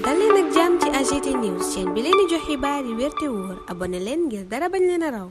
dal leen ak jàmm ci AGT News chaîne bi leen di jox xibaar yi wér te wóor abonné leen ngir dara bañ leen a raw.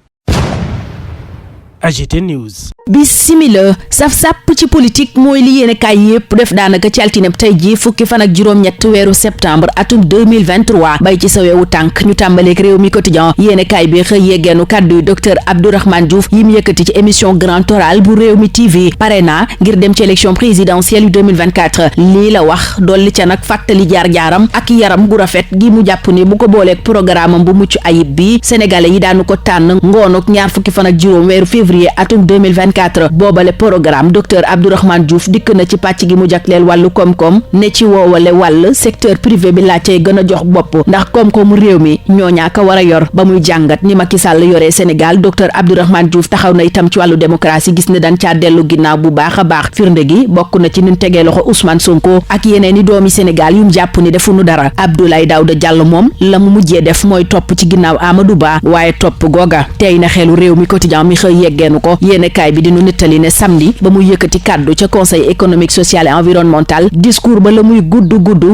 AGT News. Bisimila saf-sàpp ci politique mooy li yéene kaay yépp def daanaka ci altineb tey ji fukki fan ak juróom-ñett weeru septembre atum 2023 bay ci sa weewu tànk ñu tàmbaleek réew mi quotidien yéene kaay bi xëy yeggeenu kàddu yu docteur Abdourahmane Diouf yi mu yëkkati ci émission Grand Oral bu réew mi TV pare na ngir dem ci élection présidentielle yu 2024 lii la wax dolli ca nag fàttali jaar-jaaram ak yaram gu rafet gi mu jàpp ni bu ko booleeg programme am bu mucc ayib bi sénégalais yi daanu ko tànn ngoonuk ñaar fukki fan ak juróom weeru février atum 2024 boobale programme docteur Abdourahmane Diouf dikk na ci pàcc gi mu jagleel wàllu koom-koom ne ci woowale wàll secteur privé bi laa cay gën a jox bopp ndax koom-koomu réew mi ñoo ñaaka war a yor ba muy jàngat ni Macky Sall yoree Sénégal docteur Abdourahmane Diouf taxaw na itam ci wàllu démocratie gis ne dañ caa dellu ginnaaw bu baax a baax firnde gi bokk na ci nin tegee loxo Ousmane Sonko ak yeneen i doomi Sénégal yu mu jàpp ni defuñu dara Abdoulaye Daouda Diallo moom la mu mujjee def mooy topp ci ginnaaw Amadou Ba waaye topp googa tey na xelu réew mi quotidien mi xëy yeggeenu ko yéene kaay bi dinu nettali ne samedi ba muy yëkkati kàddu ca conseil économique social et environnemental discours ba la muy gudd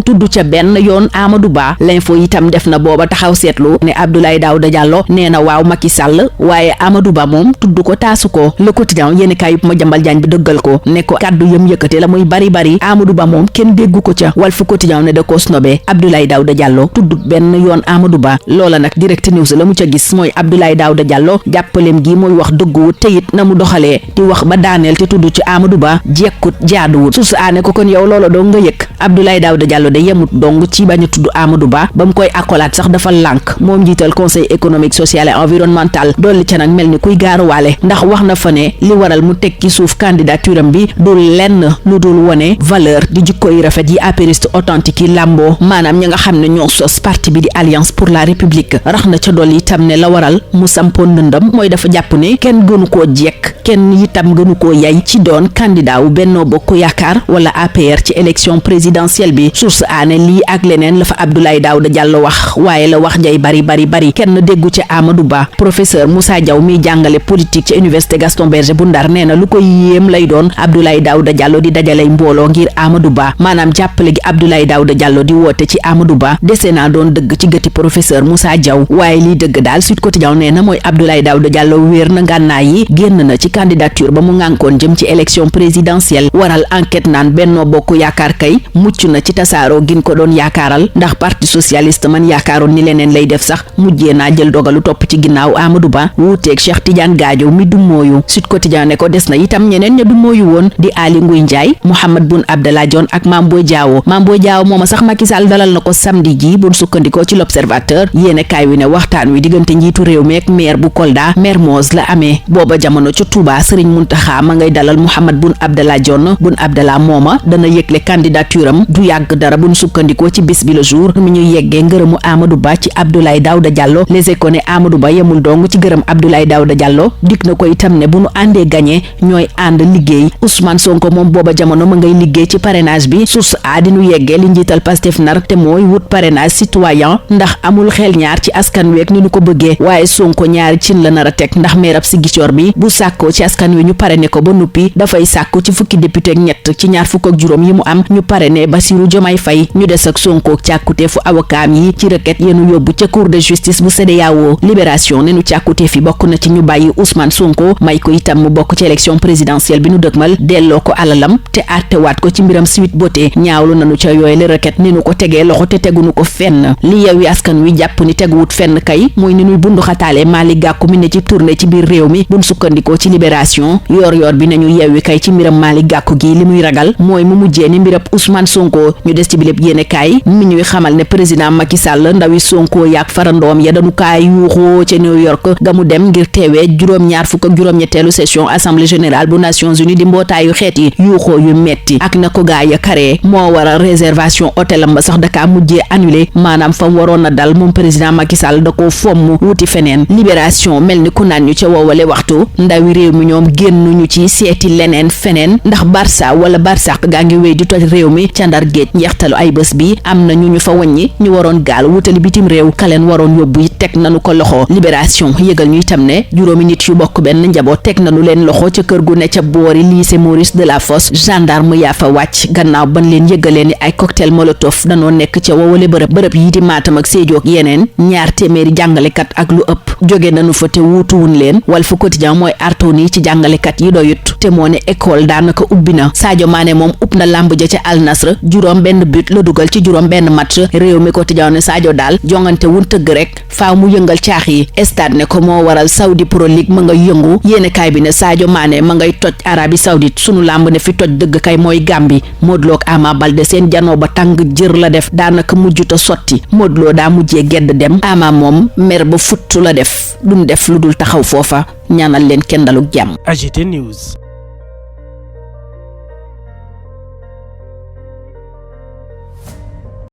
tudd ca benn yoon Amadou Ba l'info itam def na booba taxaw seetlu ne Abdoulaye Daouda Diallo nee na waaw Macky Sall waaye Amadou Ba moom tudd ko taasu ko le quotidien yéene kaay yëpp ma jambal jaañ bi dëggal ko ne ko kàddu yëm yëkkati la muy bari Amadou Ba moom kenn déggu ko ca Walf Quotidien ne da ko snobé Abdoulaye Daouda Diallo tudd benn yoon Amadou Ba loola nag Direct News la mu ca gis mooy Abdoulaye Daouda Diallo jàppaleem gi mooy wax dëgguwut te it na mu doxalee di wax ba daaneel te tudd ci Amadou Ba jekkut jaaduwut sus aane ko kon yow loola dong nga yëg Abdoulaye Daouda Diallo de yemut dong ci bañ a tudd Amadou Ba mu koy akolaat sax dafa lànk moom njiital conseil économique social et environnemental dolli ca nag mel ni kuy gaaruwaale ndax wax na fa ne li waral mu teg ci suuf candidature am bi du lenn lu dul wone valeur di jikko yi rafet yi apériste authentique yi làmboo maanaam ñi nga xam ne ñoo sos parti bi di Alliance pour la République rax na ca dolli itam ne la waral mu sampoon ndëndam mooy dafa jàpp ne kenn gënu koo jekk kenn itam gënu koo yay ci doon candidat wu Benno Bokk Yaakaar wala APR ci élection présidentielle bi source aane lii ak leneen la fa Abdoulaye Daouda Diallo wax waaye la wax jay bari kenn déggu ci Amadou Ba professeur Moussa Diaw miy jàngale politique ci université Gaston Berger bu Ndar nee na lu ko yéem lay doon Abdoulaye Daouda Diallo di dajalay mbooloo ngir Amadou Ba maanaam jàppale gi Abdoulaye Daouda Diallo di woote ci Amadou Ba dese naa doon dëgg ci gëti professeur Moussa Diaw waaye liy dëgg daal Sud Quotidien nee na mooy Abdoulaye Daouda Diallo wéer na ngànnaay yi génn na ci candidature ba mu ngànkoon jëm ci élection présidentielle waral enquête naan Benno Bokk Yaakaar kay mucc na ci tasaaroo gin ko doon yaakaaral ndax parti socialiste man yaakaaroon ni leneen lay def sax mujjee naa jël dogalu topp ci ginnaaw Amadou Ba wuuteeg Cheikh Tidiane Gadio mi du mooyu Sud Quotidien ne ko des na itam ñeneen ña du mooyu woon di Aly Ngouille Ndiaye Mouhamed Boun Abdallah Dionne ak Mame Boye Diao mooma sax Macky Sall dalal na ko samedi ji buñ sukkandikoo ci l'Observateur yéene kaay wi ne waxtaan wi diggante njiitu réew mi ak maire bu Kolda Mermoz la amee booba jamono ca Touba Serigne Mountakha ma ngay dalal Mouhamed Boun Abdallah Dionne Boun Abdallah mooma dana yëgle candidature am du yàgg dara buñ sukkandikoo ci bis bi le jour mi ñuy yeggee ngërëmu Amadou Ba ci Abdoulaye Daouda Diallo Les Échos ne Amadou Ba yemul dong ci gërëm Abdoulaye Daouda Diallo dik na ko itam ne bu nu àndee gagné ñooy ànd liggéey Ousmane Sonko moom booba jamono ma ngay liggéey ci parrainage bi source a di nu yeggee li njiital Pastef nar te mooy wut parrainage citoyen ndax amul xel ñaar ci askan week ni nu ko bëggee waaye Sonko ñaari cin la nar a teg ndax meerab Ziguinchor bi bu sàkkoo ci askan wi ñu parrainé ko ba nuppi dafay sàkku ci fukki député ak ñett ci ñaar fukk ak juróom yi mu am ñu parrainé Bassirou Diomaye Faye ñu des ak Sonko càkkutee fu avocat yi ci requête yenu yóbbu ca cour de justice bu CEDEAO Libération ne nu càkkutee fi bokk na ci ñu bàyyi Ousmane Sonko may ko itam mu bokk ci élection présidentielle bi nu dëgmal delloo ko alalam te àttewaat ko ci mbiram Sweet Beauté ñaawlu nanu ca yooye le requête ni nu ko tegee loxo te tegunu ko fenn li Yewwi Askan Wi jàpp ni teguwut fenn kay mooy ni nuy bundu xataale Malick Gakou mi ne ci tournée ci biir réew mi buñ sukkandikoo ci Libération yor bi nañu Yewwi kay ci mbiram Malick Gakou gi li muy ragal mooy mu mujjee ni mbirab Ousmane Sonko ñu des ci bilép yéene kaay mi ñuy xamal ne président Macky Sall ndawi Sonko yaak farandoom ya dañu kaay yuuxoo ca New York ga mu dem ngir teewee juróom-ñaar fukk ak juróom-ñetteelu session assemblée générale bu Nations Unies di mbootaayu xeet yi yuuxoo yu metti ak na ko gaa ya karee moo waral réservation hôtelam ba sax dakaa mujjee annulé maanaam fam waroon na dal moom président Macky Sall da koo fomm wuti feneen Libération mel ni ku naan ñu ca woowale waxtu ndawi réew mi ñoom génnuñu ci seeti leneen feneen ndax Barça wala Barsaq gaa ngi wéy di toj réew mi ca Ndar géej njeextalu ay bés bi am na ñu fa wàññi ñu waroon gaal wutali bitim réew kaleen waroon yóbbu it teg nanu ko loxo. Libération yëgal ñu itam ne juróomi nit yu bokk benn njaboot teg nanu leen loxo ca kër gu ne ca boori lycée Maurice Delafosse. Gendarme yaa fa wàcc gannaaw ban leen yëgalee ni ay cocktail molotov danoo nekk ca wowale bërëb yi di Matam ak Sédhiou ak yeneen 200 jàngalekat ak lu ëpp jóge nanu fa te wuutuwun leen. Walf Quotidien mooy arto nii ci jàngalekat yi doyut te moo ne école daanaka ubbi na. Sadio Mané moom upp na lamb ja ca Al Nassr juróom benn but la dugal ci juróom benn match. Réew mi Quotidien ne Sadio daal jongante wun tëgg rek faaw mu yëngal caax yi. Stade ne ko moo waral Saudi Pro League ma nga yëngu. Yéenekaay bi ne Sadio Mané ma ngay toj Arabie Saoudite. Sunu lamb ne fi toj dëgg kay mooy Gambie. Modou Lo ak Ama Baldé seen janoo ba tàng jër la def daanaka mujjuta sotti. Modou Lo daa mujjee gedd dem. Ama moom mer ba futtu la def duñ def lu dul taxaw foofa ñaanal leen kenn daluk jàmm. AGT News.